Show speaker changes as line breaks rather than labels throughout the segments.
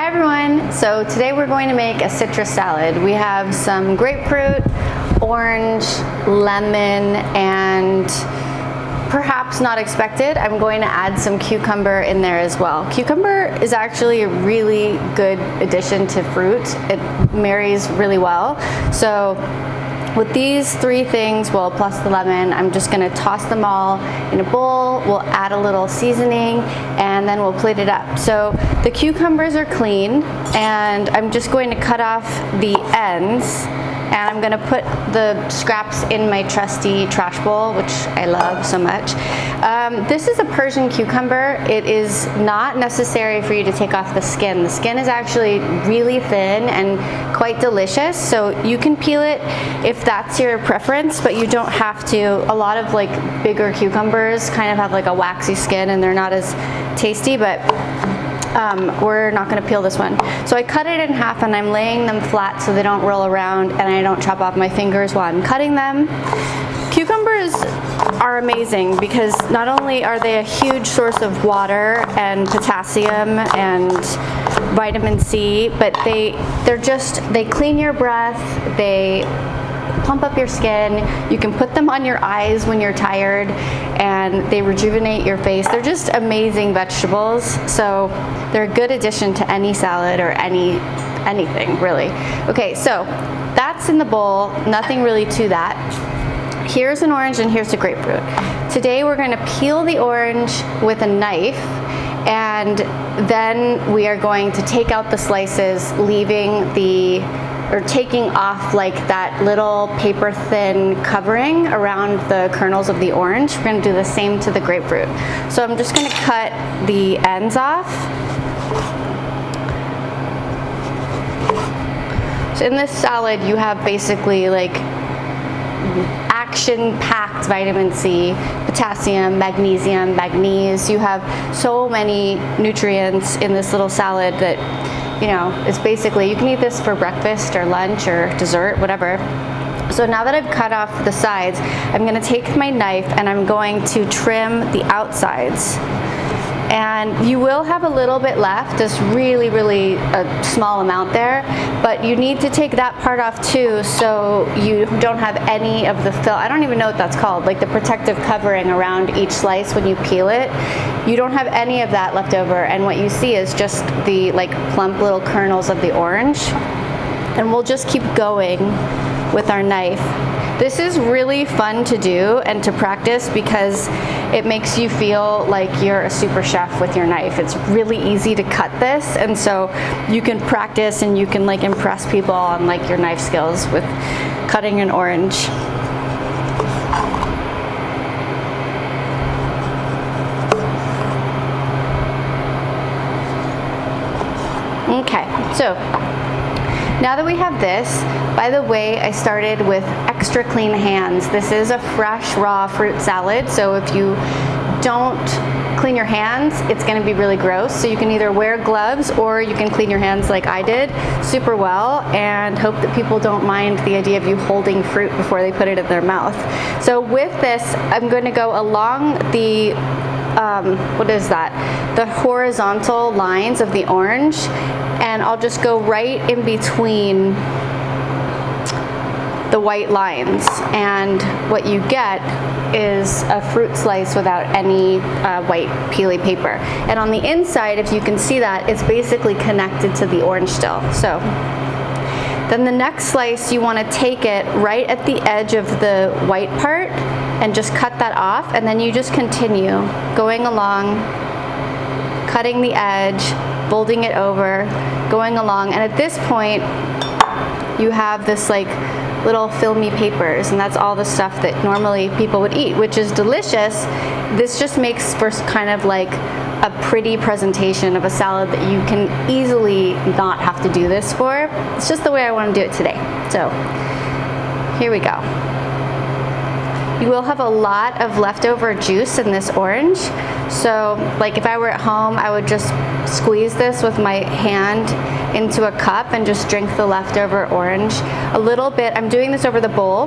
Hi everyone! So today we're going to make a citrus salad. We have some grapefruit, orange, lemon, and perhaps not expected, I'm going to add some cucumber in there as well. Cucumber is actually a really good addition to fruit. It marries really well. So with these three things, well, plus the lemon, I'm just gonna toss them all in a bowl. We'll add a little seasoning and then we'll plate it up. So the cucumbers are clean and I'm just going to cut off the ends, and I'm gonna put the scraps in my trusty trash bowl, which I love so much. This is a Persian cucumber. It is not necessary for you to take off the skin. The skin is actually really thin and quite delicious, so you can peel it if that's your preference, but you don't have to. A lot of like bigger cucumbers kind of have like a waxy skin and they're not as tasty, but we're not going to peel this one. So I cut it in half and I'm laying them flat so they don't roll around and I don't chop off my fingers while I'm cutting them. Cucumbers are amazing because not only are they a huge source of water and potassium and vitamin C, but they clean your breath, they plump up your skin. You can put them on your eyes when you're tired and they rejuvenate your face. They're just amazing vegetables. So they're a good addition to any salad or anything really. Okay, so that's in the bowl, nothing really to that. Here's an orange and here's a grapefruit. Today we're going to peel the orange with a knife, and then we are going to take out the slices, taking off like that little paper thin covering around the kernels of the orange. We're going to do the same to the grapefruit. So I'm just going to cut the ends off. So in this salad you have basically like action-packed vitamin C, potassium, magnesium, manganese. You have so many nutrients in this little salad that, you know, it's basically, you can eat this for breakfast or lunch or dessert, whatever. So now that I've cut off the sides, I'm going to take my knife and I'm going to trim the outsides. And you will have a little bit left, just really a small amount there, but you need to take that part off too so you don't have any of the I don't even know what that's called, like the protective covering around each slice when you peel it. You don't have any of that left over, and what you see is just the like plump little kernels of the orange. And we'll just keep going with our knife. This is really fun to do and to practice because it makes you feel like you're a super chef with your knife. It's really easy to cut this, and so you can practice and you can like impress people on like your knife skills with cutting an orange. Okay, so now that we have this, by the way, I started with extra clean hands. This is a fresh, raw fruit salad, so if you don't clean your hands, it's going to be really gross. So you can either wear gloves or you can clean your hands like I did super well, and hope that people don't mind the idea of you holding fruit before they put it in their mouth. So with this, I'm going to go along the the horizontal lines of the orange, and I'll just go right in between the white lines, and what you get is a fruit slice without any white peely paper. And on the inside, if you can see that, it's basically connected to the orange still. So then the next slice, you want to take it right at the edge of the white part and just cut that off, and then you just continue going along, cutting the edge, folding it over, going along, and at this point you have this like little filmy papers, and that's all the stuff that normally people would eat, which is delicious. This just makes for kind of like a pretty presentation of a salad that you can easily not have to do this for. It's just the way I want to do it today. So here we go. You will have a lot of leftover juice in this orange. So like if I were at home, I would just squeeze this with my hand into a cup and just drink the leftover orange. A little bit, I'm doing this over the bowl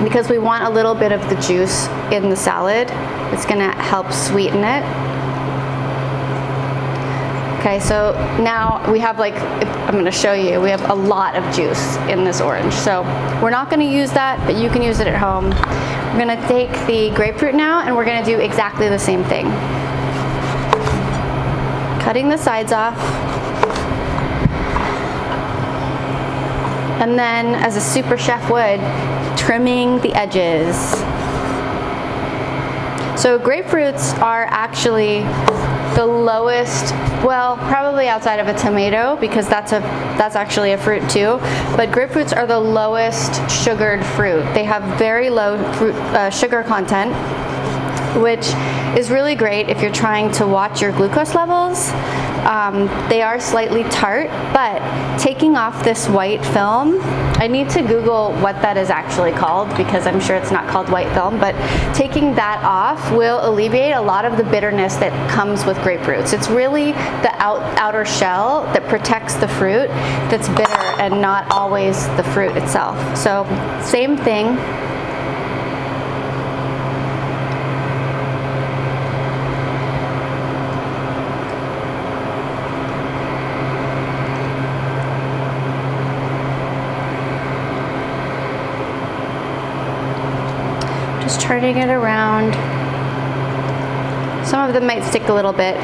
because we want a little bit of the juice in the salad. It's gonna help sweeten it. Okay, so now we have like, I'm gonna show you, we have a lot of juice in this orange. So we're not gonna use that, but you can use it at home. We're gonna take the grapefruit now and we're gonna do exactly the same thing. Cutting the sides off. And then, as a super chef would, trimming the edges. So grapefruits are actually the lowest, well, probably outside of a tomato, because that's actually a fruit too, but grapefruits are the lowest sugared fruit. They have very low sugar content, which is really great if you're trying to watch your glucose levels. They are slightly tart, but taking off this white film, I need to Google what that is actually called, because I'm sure it's not called white film, but taking that off will alleviate a lot of the bitterness that comes with grapefruits. It's really the outer shell that protects the fruit that's bitter and not always the fruit itself. So same thing. Just turning it around. Some of them might stick a little bit,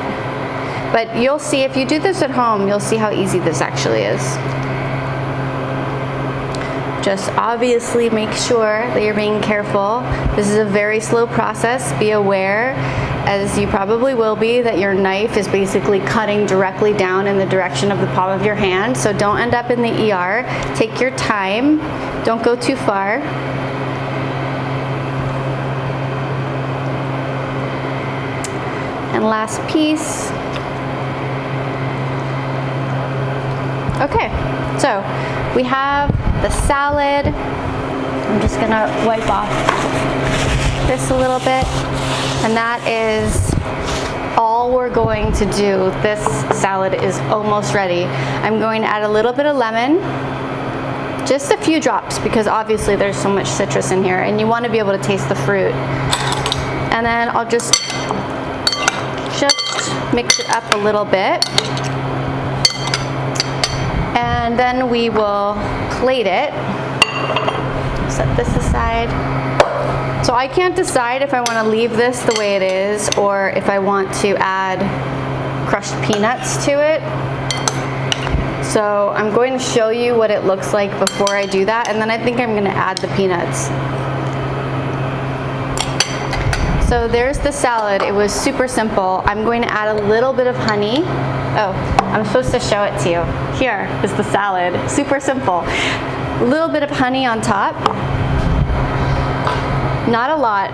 but you'll see if you do this at home, you'll see how easy this actually is. Just obviously make sure that you're being careful. This is a very slow process. Be aware, as you probably will be, that your knife is basically cutting directly down in the direction of the palm of your hand, so don't end up in the ER. Take your time, don't go too far. And last piece. Okay, so we have the salad. I'm just gonna wipe off this a little bit. And that is all we're going to do. This salad is almost ready. I'm going to add a little bit of lemon, just a few drops, because obviously there's so much citrus in here and you want to be able to taste the fruit. And then I'll just mix it up a little bit. And then we will plate it. Set this aside. So I can't decide if I want to leave this the way it is or if I want to add crushed peanuts to it. So I'm going to show you what it looks like before I do that, and then I think I'm going to add the peanuts. So there's the salad. It was super simple. I'm going to add a little bit of honey. Oh, I'm supposed to show it to you. Here is the salad. Super simple. A little bit of honey on top. Not a lot.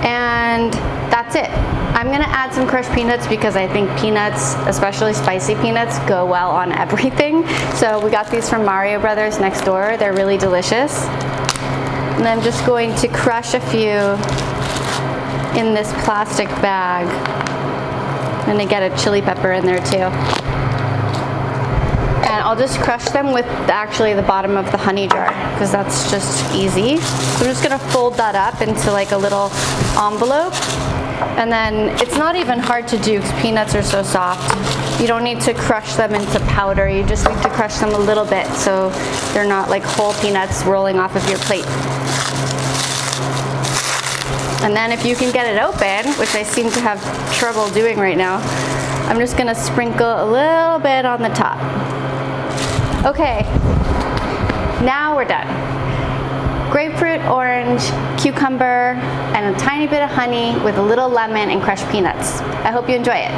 And that's it. I'm gonna add some crushed peanuts because I think peanuts, especially spicy peanuts, go well on everything. So we got these from Mario Brothers next door. They're really delicious. And I'm just going to crush a few in this plastic bag. I'm gonna get a chili pepper in there too. And I'll just crush them with actually the bottom of the honey jar because that's just easy. So I'm just gonna fold that up into like a little envelope. And then it's not even hard to do because peanuts are so soft. You don't need to crush them into powder. You just need to crush them a little bit so they're not like whole peanuts rolling off of your plate. And then if you can get it open, which I seem to have trouble doing right now, I'm just gonna sprinkle a little bit on the top. Okay, now we're done. Grapefruit, orange, cucumber, and a tiny bit of honey with a little lemon and crushed peanuts. I hope you enjoy it.